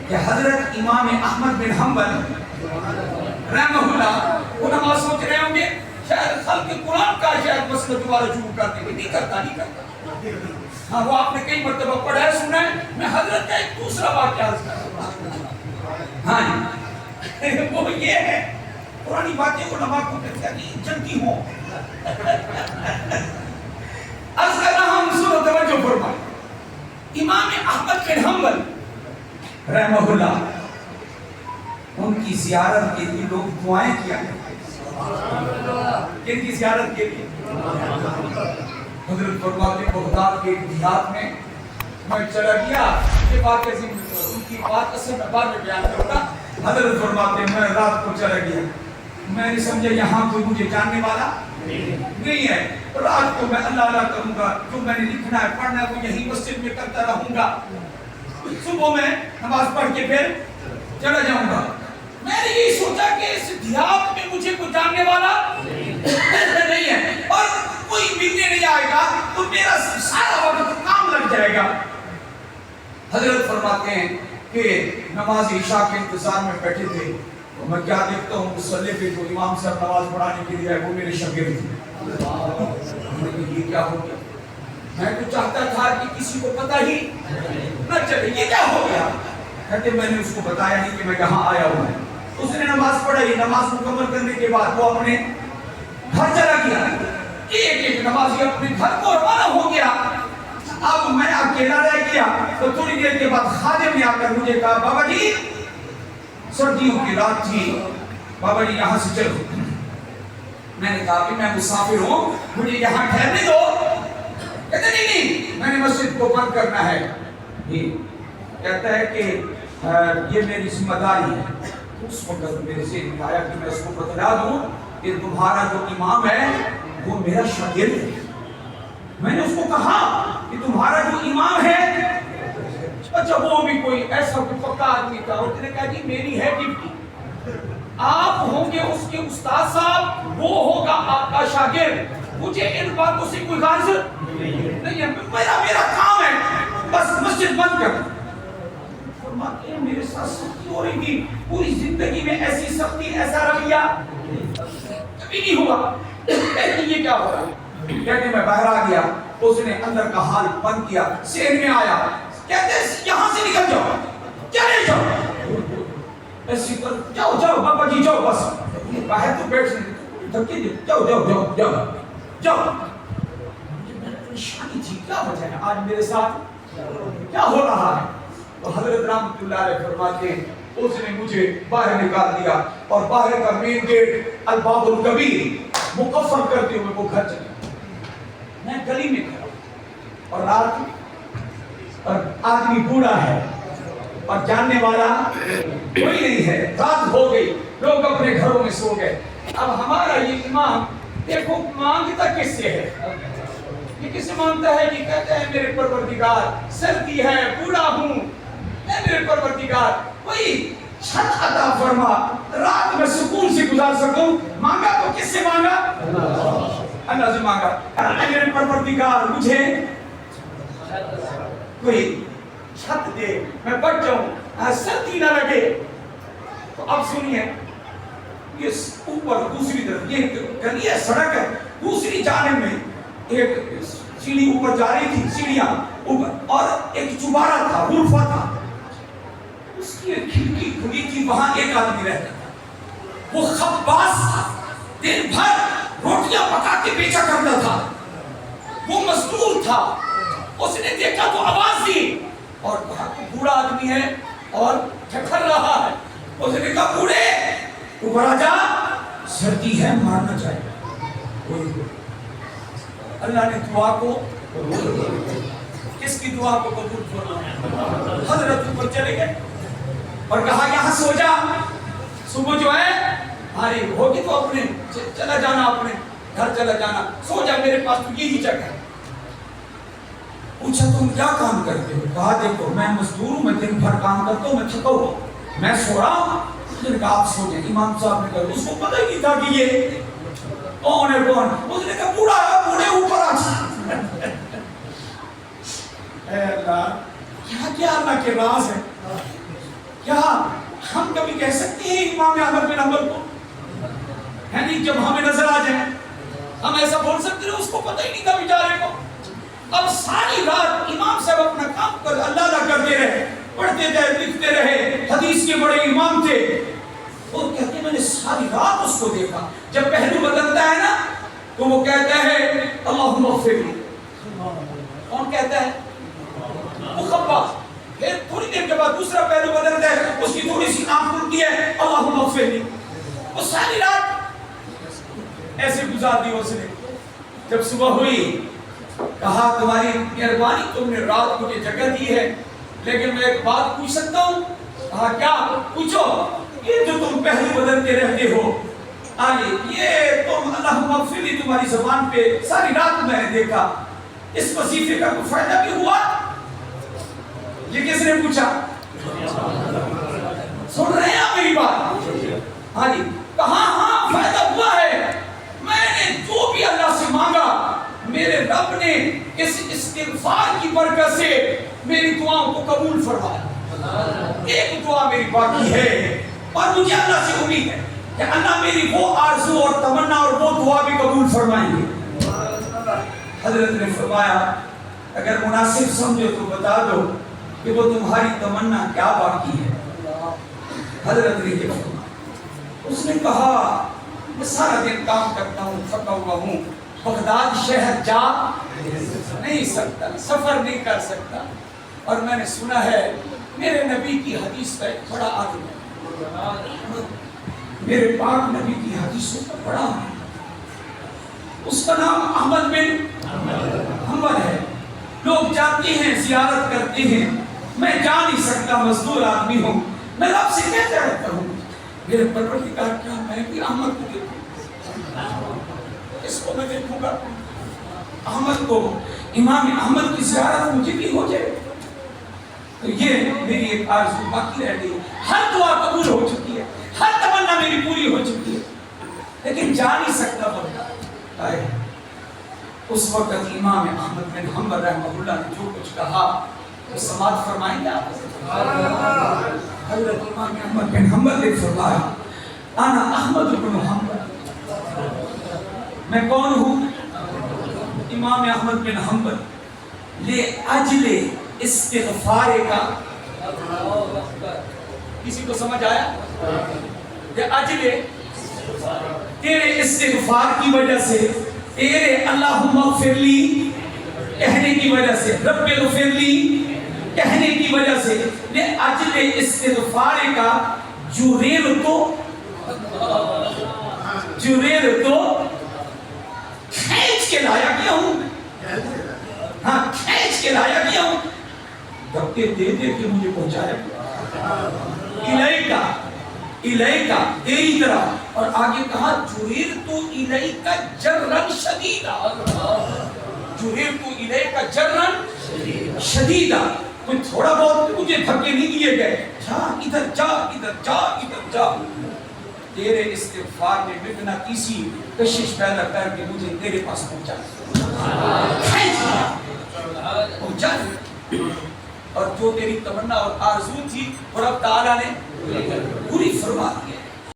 کہ حضرت امام احمد بن حنبل رحمہ اللہ وہ نماز سوچ رہے ہوں گے شاید خلق قرآن کا شاید مسئلہ دوبارہ شروع کر دیں گے. نہیں کرتا. ہاں وہ آپ نے کئی مرتبہ پڑھا ہے سنا ہے. میں حضرت کا ایک دوسرا واقعہ عرض کر رہا ہوں. ہاں وہ یہ ہے پرانی باتیں علماء کو کہتے ہیں جلدی ہوں. عرض کر رہا ہوں سنو توجہ فرمائیں. امام احمد بن حنبل رحمہ اللہ ان کی زیارت کے لیے لوگ دعائیں کیا کرتے. ان کی زیارت کے لیے حضرت فرماتے ہیں بغداد کے دیہات میں چلا گیا. یہ بات کیسی ان کی بات اصل میں بعد میں بیان کروں گا. حضرت فرماتے ہیں میں رات کو چلا گیا. میں نے سمجھا یہاں کوئی مجھے جاننے والا نہیں ہے. رات کو میں اللہ اللہ کروں گا. جو میں نے لکھنا ہے پڑھنا ہے وہ یہی مسجد میں کرتا رہوں گا. صبح میں نماز پڑھ کے پھر چلا جاؤں گا. میں نے یہی سوچا کہ اس دیہات میں مجھے کوئی جاننے والا نہیں ہے اور کوئی ملنے نہیں آئے گا تو میرا سارا وقت کام لگ جائے گا. حضرت فرماتے ہیں کہ نماز عشاء کے انتظار میں بیٹھے تھے. میں کیا دیکھتا ہوں مصلی پہ جو امام صاحب نماز پڑھانے کے لیے وہ میرے شاگرد تھے. یہ کیا ہو گیا؟ میں تو چاہتا تھا کہ کسی کو پتہ ہی نہ چلے. یہ کیا ہو گیا؟ کہتے میں نے اس کو بتایا نہیں کہ میں کہاں آیا ہوں. اس نے نماز پڑھائی. نماز مکمل کرنے کے بعد وہ اپنے گھر چلا گیا. ایک نمازی اپنے گھر کو روانہ ہو گیا. اب میں اکیلا رہ گیا. تو تھوڑی دیر کے بعد خادم نے آ کر مجھے کہا بابا جی سردیوں کی رات تھی بابا جی یہاں سے چلو. میں نے کہا کہ میں مسافر ہوں مجھے یہاں ٹھہرنے دو. کہتے نہیں میں نے مسجد کو بند کرنا ہے. کہتا ہے کہ یہ میری ذمہ داری ہے. اس وقت میرے سے آیا کہ میں اس کو بتلا دوں کہ تمہارا جو امام ہے وہ میرا شاگرد ہے. میں نے اس کو کہا کہ تمہارا جو امام ہے اچھا وہ بھی کوئی ایسا کوئی پکا آدمی تھا. اس نے کہا جی میری ہے ڈپٹی. آپ ہوں گے اس کے استاد صاحب وہ ہوگا آپ کا شاگرد. مجھے ان باتوں سے کوئی غرض نہیں ہے. میرا کام ہے بس مسجد بند کر. فرماتے ہیں میرے ساتھ سختی ہو رہی تھی. پوری زندگی میں ایسی سختی ایسا رویہ کبھی نہیں ہوا. یہ کیا ہو رہا ہے؟ کہتے میں باہر آ گیا. اس نے اندر کا حال بند کیا. شہر میں آیا. کہتے یہاں سے نکل جاؤ چلے جاؤ. ایسی پر جاؤ جاؤ بابا جی جاؤ بس باہر تو بیٹھ دھکے دے. جاؤ جاؤ جاؤ جاؤ جاؤ. پریشانی تھی کیا وجہ ہے آج میرے ساتھ کیا ہو رہا ہے. تو حضرت رحمۃ اللہ علیہ فرماتے ہیں اس نے مجھے باہر نکال دیا اور باہر کا مین گیٹ الباب الکبیر مقفل کرتے ہوئے وہ گھر چلے. میں گلی میں کھڑا اور رات اور آدمی بوڑھا ہے اور جاننے والا کوئی نہیں ہے. رات ہو گئی لوگ اپنے گھروں میں سو گئے. اب ہمارا یہ امام دیکھو مانگتا کس سے ہے. یہ کس سے مانگتا ہے؟ یہ کہتا ہے میرے پروردگار سردی ہے بوڑھا ہوں اے میرے پروردگار کوئی چھت عطا فرما رات میں سکون سے گزار سکوں. مانگا تو کس سے مانگا؟ اللہ سے مانگا. اے میرے پروردگار مجھے کوئی چھت دے میں بچ جاؤں سردی نہ لگے. تو اب سنیے یہ اوپر دوسری طرف یہ گلی ہے سڑک ہے. دوسری جانب میں ایک سیڑھی اوپر جا رہی تھی سیڑھیاں اوپر اور ایک چوبارہ تھا غرفہ تھا. اس کی ایک کھڑکی کھلی تھی وہاں ایک آدمی رہتا تھا. وہ خباز تھا. دن بھر روٹیاں پکا کے بیچا کرتا تھا. وہ مزدور تھا. اس نے دیکھا تو آواز دی اور کہا کہ بوڑھا آدمی ہے اور جھکڑ رہا ہے. اس نے کہا بوڑھے اوپر آ جا سردی ہے مارنا چاہیے. اللہ نے دعا کو کس کی دعا کو قبول فرمایا. حضرت اوپر چلے گئے اور کہا یہاں سو جا صبح جو ہے ہماری ہوگی تو اپنے چلا جانا اپنے گھر چلا جانا سو جا میرے پاس تو یہی جگہ ہے. پوچھا تم کیا کام کرتے ہو؟ کہا دیکھو میں مزدور ہوں میں دن بھر کام کرتا ہوں میں تھکا ہوا میں سو رہا ہوں. اس نے کہا آپ سو جائیں. امام صاحب نے کہا اس کو پتہ ہی نہیں تھا کہ یہ کون ہے کون. اس نے کہا بوڑھا ہے بوڑھے اوپر آ جا. اے اللہ کیا کیا اللہ کے راز ہے کیا ہم کبھی کہہ سکتے ہیں امام احمد بن حنبل کو؟ یعنی جب ہمیں نظر آ جائیں ہم ایسا بول سکتے ہیں؟ اس کو پتہ ہی نہیں تھا بیچارے کو. اب ساری رات امام صاحب اپنا کام کر اللہ کرتے رہے, پڑھتے رہے, لکھتے رہے, حدیث کے بڑے امام تھے. وہ کہتے ہیں میں نے ساری رات اس کو دیکھا, جب پہلو بدلتا ہے نا تو وہ کہتا ہے اللہم اغفر لی. کون کہتا ہے؟ مخبا. پھر تھوڑی دیر کے بعد دوسرا پہلو بدلتا ہے, اس کی تھوڑی سی آنکھ کھلتی ہے اللہم اغفر لی. وہ ساری رات ایسے گزار دی اس نے. جب صبح ہوئی کہا تمہاری مہربانی, تم نے رات مجھے جگہ دی ہے, لیکن میں ایک بات پوچھ سکتا ہوں؟ کہا کیا؟ پوچھو. یہ جو تم پہلو بدلتے رہتے ہو آئے, یہ تم اللہم اغفر لی تمہاری زبان پہ ساری رات میں نے دیکھا, اس وظیفے کا کوئی فائدہ بھی ہوا؟ یہ کس نے پوچھا؟ سن رہے ہیں آپ میری بات؟ ہاں جی. کہا ہاں فائدہ ہوا ہے, میں نے جو بھی اللہ سے مانگا میرے رب نے اس استغفار کی برکت سے میری دعاؤں کو قبول فرمایا. ایک دعا میری باقی ہے اور مجھے اللہ سے امید ہے کہ اللہ میری وہ آرزو اور تمنا اور وہ دعا بھی قبول فرمائیں گے. حضرت نے فرمایا اگر مناسب سمجھو تو بتا دو کہ وہ تمہاری تمنا کیا باقی ہے. حضرت نے یہ فرمایا. اس نے کہا میں سارا دن کام کرتا ہوں, تھکا ہوا ہوں, بغداد شہر جا نہیں سکتا, سفر نہیں کر سکتا, اور میں نے سنا ہے میرے نبی کی حدیث کا ایک بڑا عالم ہے, میرے پاک نبی کی حدیثوں کا بڑا عالم ہے, اس کا نام احمد بن حنبل ہے. لوگ جاتے ہیں زیارت کرتے ہیں, میں جا نہیں سکتا, مزدور آدمی ہوں, میں رب سے کہتا رہتا ہوں میرے پروردگار کیا میں بھی احمد کو دیکھوں, اس کو میں دیکھوں گا, احمد کو, امام احمد کی زیارت مجھے بھی ہو جائے. تو یہ میری ایک آرزو باقی رہ گئی. ہر دعا قبول ہو چکی ہے, ہر تمنا میری پوری ہو چکی ہے, لیکن جا نہیں سکتا بندہ. اس وقت امام احمد بن حنبل رحمہ اللہ نے جو کچھ کہا وہ سماعت فرمائیں گے آپ. حضرت امام احمد بن حنبل نے فرمایا انا احمد بن حنبل, میں کون ہوں؟ امام احمد بن حنبل. لے اجل استغفار کا, کسی کو سمجھ آیا؟ لے اجل, تیرے استغفار کی وجہ سے, تیرے اللہم اغفر لی کہنے کی وجہ سے, رب اغفر لی کہنے کی وجہ سے, لے اجل استغفار کا جریر تو کھینچ کے لایا گیا ہوں, ہاں کھینچ کے لایا گیا ہوں, دھکے دے دے کے مجھے پہنچایا الیکا, الیکا تیری طرح. اور آگے کہا جریر تو الیکا جرن شدیدا, جریر تو الیکا جرن شدیدا. کوئی تھوڑا بہت مجھے دھکے نہیں دیے گئے, جا ادھر جا ادھر جا ادھر جا. تیرے استغفار نے مغناطیسی کشش پیدا کر کے مجھے تیرے پاس پہنچا پہنچا. اور جو تیری تمنا اور آرزو تھی اور اب تعالیٰ نے پوری فرما دی.